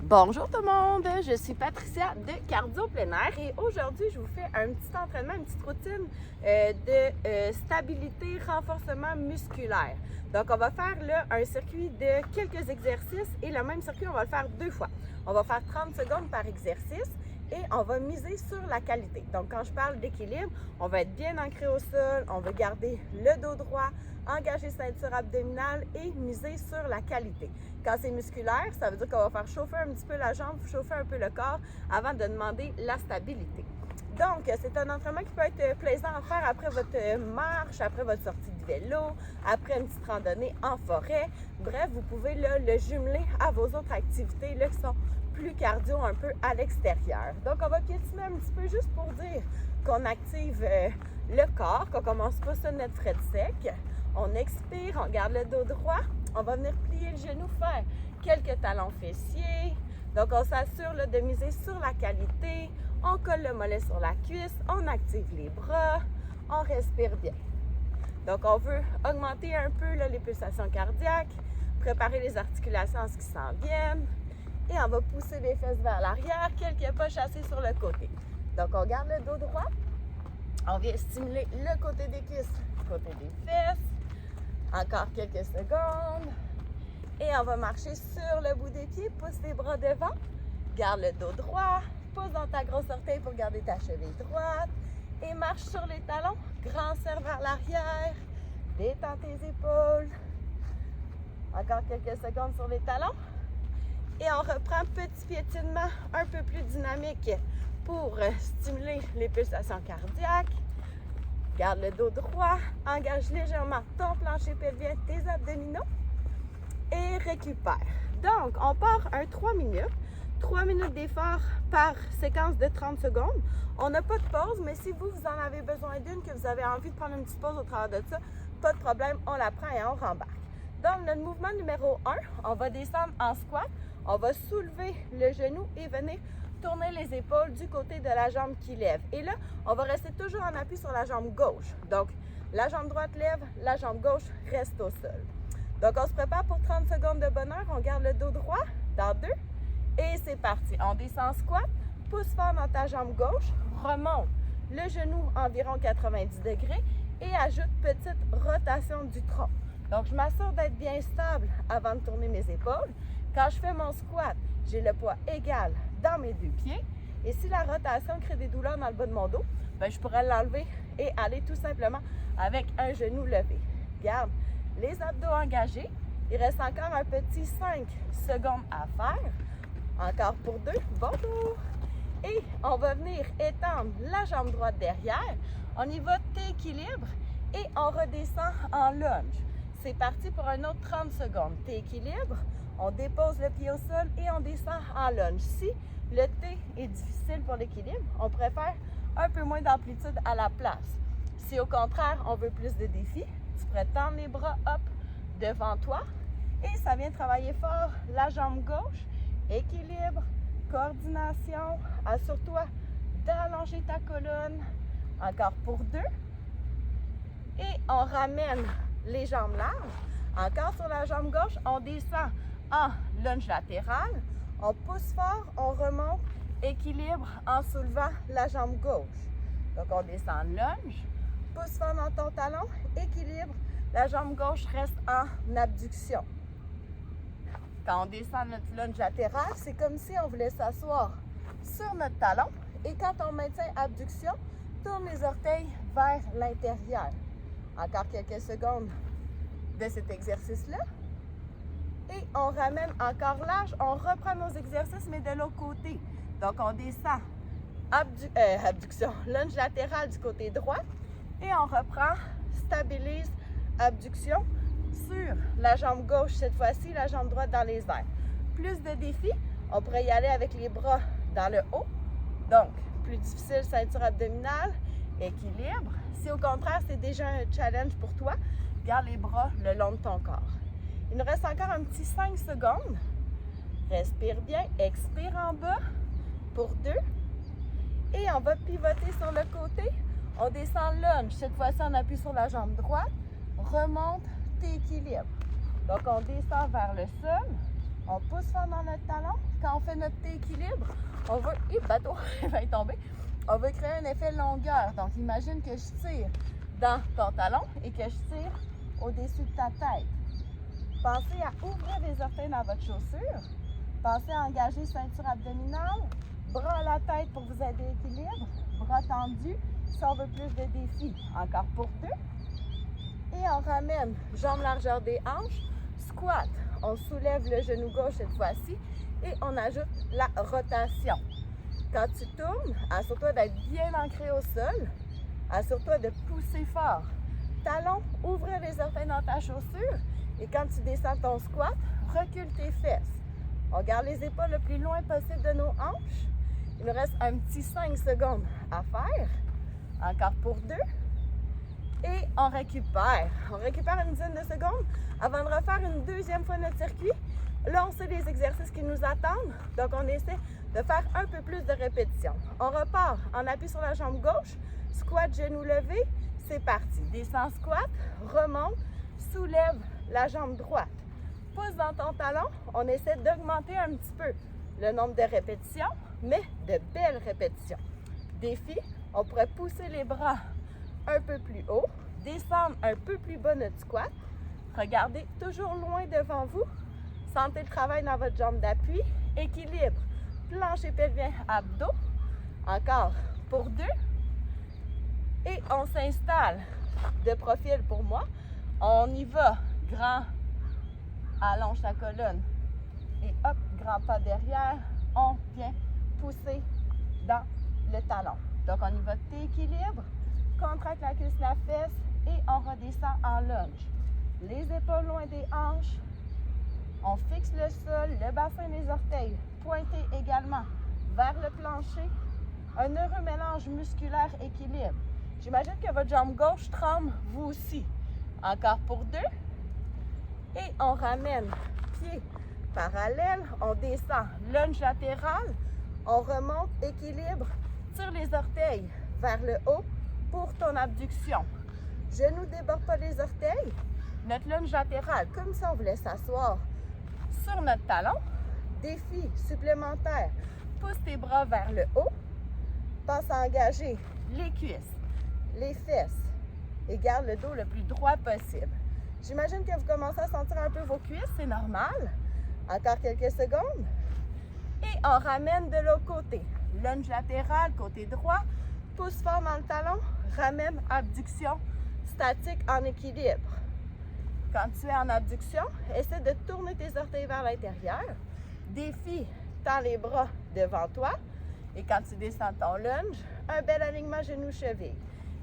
Bonjour tout le monde, je suis Patricia de Cardio Plein Air et aujourd'hui je vous fais un petit entraînement, une petite routine de stabilité, renforcement musculaire. Donc on va faire là un circuit de quelques exercices et le même circuit on va le faire 2 fois. On va faire 30 secondes par exercice et on va miser sur la qualité. Donc quand je parle d'équilibre, on va être bien ancré au sol, on va garder le dos droit, engager ceinture abdominale et miser sur la qualité. Quand c'est musculaire, ça veut dire qu'on va faire chauffer un petit peu la jambe, chauffer un peu le corps avant de demander la stabilité. Donc, c'est un entraînement qui peut être plaisant à faire après votre marche, après votre sortie de vélo, après une petite randonnée en forêt. Bref, vous pouvez là, le jumeler à vos autres activités là, qui sont plus cardio un peu à l'extérieur. Donc, on va piétiner un petit peu juste pour dire qu'on active le corps, qu'on commence pas ça notre frais de sec. On expire, on garde le dos droit. On va venir plier le genou, faire quelques talons fessiers. Donc, on s'assure là, de miser sur la qualité. On colle le mollet sur la cuisse. On active les bras. On respire bien. Donc, on veut augmenter un peu là, les pulsations cardiaques, préparer les articulations à ce qui s'en viennent. Et on va pousser les fesses vers l'arrière, quelques pas chassés sur le côté. Donc, on garde le dos droit. On vient stimuler le côté des cuisses, le côté des fesses. Encore quelques secondes. Et on va marcher sur le bout des pieds. Pousse les bras devant. Garde le dos droit. Pousse dans ta grosse orteil pour garder ta cheville droite. Et marche sur les talons. Grand cerf vers l'arrière. Détends tes épaules. Encore quelques secondes sur les talons. Et on reprend petit piétinement un peu plus dynamique pour stimuler les pulsations cardiaques. Garde le dos droit, engage légèrement ton plancher pelvien, tes abdominaux et récupère. Donc, on part un 3 minutes. 3 minutes d'effort par séquence de 30 secondes. On n'a pas de pause, mais si vous en avez besoin d'une, que vous avez envie de prendre une petite pause au travers de ça, pas de problème, on la prend et on rembarque. Donc, notre mouvement numéro 1, on va descendre en squat. On va soulever le genou et venir tourner les épaules du côté de la jambe qui lève. Et là, on va rester toujours en appui sur la jambe gauche. Donc, la jambe droite lève, la jambe gauche reste au sol. Donc, on se prépare pour 30 secondes de bonheur. On garde le dos droit dans 2. Et c'est parti. On descend en squat, pousse fort dans ta jambe gauche, remonte le genou environ 90 degrés et ajoute petite rotation du tronc. Donc, je m'assure d'être bien stable avant de tourner mes épaules. Quand je fais mon squat, j'ai le poids égal dans mes 2 pieds. Et si la rotation crée des douleurs dans le bas de mon dos, bien, je pourrais l'enlever et aller tout simplement avec un genou levé. Garde les abdos engagés. Il reste encore un petit 5 secondes à faire. Encore pour 2. Bonjour. Et on va venir étendre la jambe droite derrière. On y va d'équilibre et on redescend en lunge. C'est parti pour un autre 30 secondes. T'équilibres, on dépose le pied au sol et on descend en lunge. Si le T est difficile pour l'équilibre, on préfère un peu moins d'amplitude à la place. Si au contraire, on veut plus de défis, tu pourrais tendre les bras up devant toi et ça vient travailler fort la jambe gauche. Équilibre, coordination, assure-toi d'allonger ta colonne. Encore pour 2. Et on ramène les jambes larges. Encore sur la jambe gauche, on descend en lunge latéral. On pousse fort, on remonte, équilibre en soulevant la jambe gauche. Donc, on descend en lunge, pousse fort dans ton talon, équilibre, la jambe gauche reste en abduction. Quand on descend notre lunge latéral, c'est comme si on voulait s'asseoir sur notre talon. Et quand on maintient abduction, tourne les orteils vers l'intérieur. Encore quelques secondes de cet exercice-là. Et on ramène encore large. On reprend nos exercices, mais de l'autre côté. Donc, on descend abduction, lunge latéral du côté droit. Et on reprend, stabilise, abduction sur la jambe gauche. Cette fois-ci, la jambe droite dans les airs. Plus de défis, on pourrait y aller avec les bras dans le haut. Donc, plus difficile, ceinture abdominale, équilibre. Si au contraire, c'est déjà un challenge pour toi, garde les bras le long de ton corps. Il nous reste encore un petit 5 secondes. Respire bien, expire en bas pour 2. Et on va pivoter sur le côté. On descend lunge. Cette fois-ci, on appuie sur la jambe droite. Remonte, t'équilibres. Donc, on descend vers le sol. On pousse fort dans notre talon. Quand on fait notre équilibre, on veut... bateau, il va y tomber. On veut créer un effet longueur. Donc, imagine que je tire dans ton talon et que je tire au-dessus de ta tête. Pensez à ouvrir les orteils dans votre chaussure. Pensez à engager ceinture abdominale. Bras à la tête pour vous aider à l'équilibre. Bras tendus si on veut plus de défis. Encore pour 2. Et on ramène jambes largeur des hanches. Squat. On soulève le genou gauche cette fois-ci et on ajoute la rotation. Quand tu tournes, assure-toi d'être bien ancré au sol. Assure-toi de pousser fort. Talon, ouvrir les orteils dans ta chaussure. Et quand tu descends ton squat, recule tes fesses. On garde les épaules le plus loin possible de nos hanches. Il nous reste un petit 5 secondes à faire. Encore pour 2. Et on récupère. On récupère une dizaine de secondes avant de refaire une deuxième fois notre circuit. Là, on sait les exercices qui nous attendent. Donc, on essaie de faire un peu plus de répétitions. On repart en appui sur la jambe gauche. Squat, genou levé. C'est parti. Descends, squat. Remonte. Soulève la jambe droite. Pousse dans ton talon. On essaie d'augmenter un petit peu le nombre de répétitions, mais de belles répétitions. Défi, on pourrait pousser les bras un peu plus haut, descendre un peu plus bas notre squat. Regardez toujours loin devant vous. Sentez le travail dans votre jambe d'appui. Équilibre, plancher pelvien, abdos. Encore pour 2. Et on s'installe de profil pour moi. On y va. Grand, allonge ta colonne. Et hop, grand pas derrière. On vient pousser dans le talon. Donc, on y va d'équilibre. Contracte la cuisse, la fesse et on redescend en lunge. Les épaules loin des hanches. On fixe le sol, le bassin des orteils. Pointé également vers le plancher. Un heureux mélange musculaire équilibre. J'imagine que votre jambe gauche tremble, vous aussi. Encore pour 2. Et on ramène pied parallèle. On descend lunge latéral. On remonte, équilibre. Tire les orteils vers le haut pour ton abduction. Genoux ne débordent pas les orteils. Notre lunge latérale, comme si on voulait s'asseoir sur notre talon. Défi supplémentaire. Pousse tes bras vers le haut. Pense à engager les cuisses, les fesses et garde le dos le plus droit possible. J'imagine que vous commencez à sentir un peu vos cuisses, c'est normal. Encore quelques secondes. Et on ramène de l'autre côté. Lunge latéral, côté droit. Pousse fort dans le talon. Ramène abduction statique en équilibre. Quand tu es en abduction, essaie de tourner tes orteils vers l'intérieur. Défi, tends les bras devant toi. Et quand tu descends ton lunge, un bel alignement genou-cheville.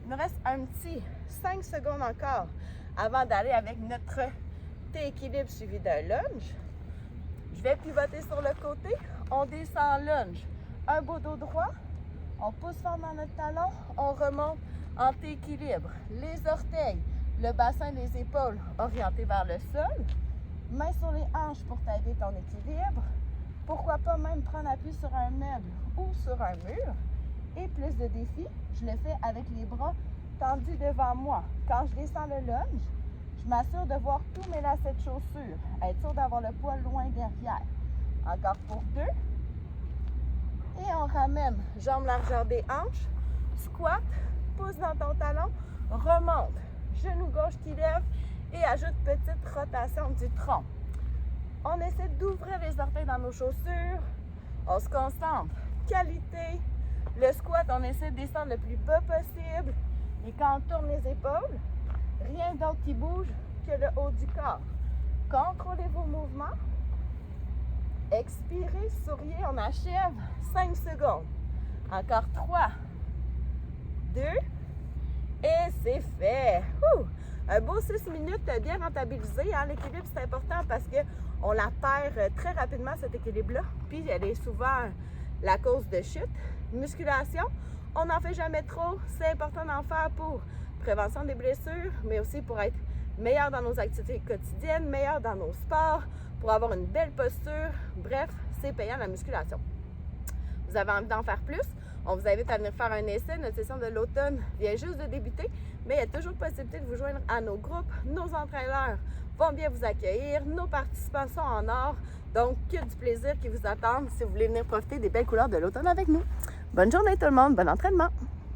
Il nous reste un petit 5 secondes encore avant d'aller avec notre équilibre suivi d'un lunge. Je vais pivoter sur le côté. On descend en lunge. Un beau dos droit. On pousse fort dans notre talon. On remonte en équilibre. Les orteils, le bassin des épaules orientés vers le sol. Main sur les hanches pour t'aider ton équilibre. Pourquoi pas même prendre appui sur un meuble ou sur un mur. Et plus de défis, je le fais avec les bras tendus devant moi. Quand je descends le lunge, je m'assure de voir tous mes lacets de chaussures. Être sûr d'avoir le poids loin derrière. Encore pour 2. Et on ramène jambes largeur des hanches. Squat, pousse dans ton talon, remonte. Genou gauche qui lève et ajoute petite rotation du tronc. On essaie d'ouvrir les orteils dans nos chaussures. On se concentre. Qualité. Le squat, on essaie de descendre le plus bas possible. Et quand on tourne les épaules, rien d'autre qui bouge que le haut du corps. Contrôlez vos mouvements. Expirez, souriez, on achève. 5 secondes. Encore 3, 2, et c'est fait. Un beau 6 minutes bien rentabilisé. Hein? L'équilibre, c'est important parce qu'on la perd très rapidement, cet équilibre-là. Puis, elle est souvent la cause de chute. Musculation, on n'en fait jamais trop. C'est important d'en faire pour prévention des blessures, mais aussi pour être meilleur dans nos activités quotidiennes, meilleur dans nos sports, pour avoir une belle posture. Bref, c'est payant la musculation. Vous avez envie d'en faire plus? On vous invite à venir faire un essai. Notre session de l'automne vient juste de débuter, mais il y a toujours possibilité de vous joindre à nos groupes. Nos entraîneurs vont bien vous accueillir. Nos participants sont en or. Donc, que du plaisir qui vous attend si vous voulez venir profiter des belles couleurs de l'automne avec nous. Bonne journée tout le monde, bon entraînement!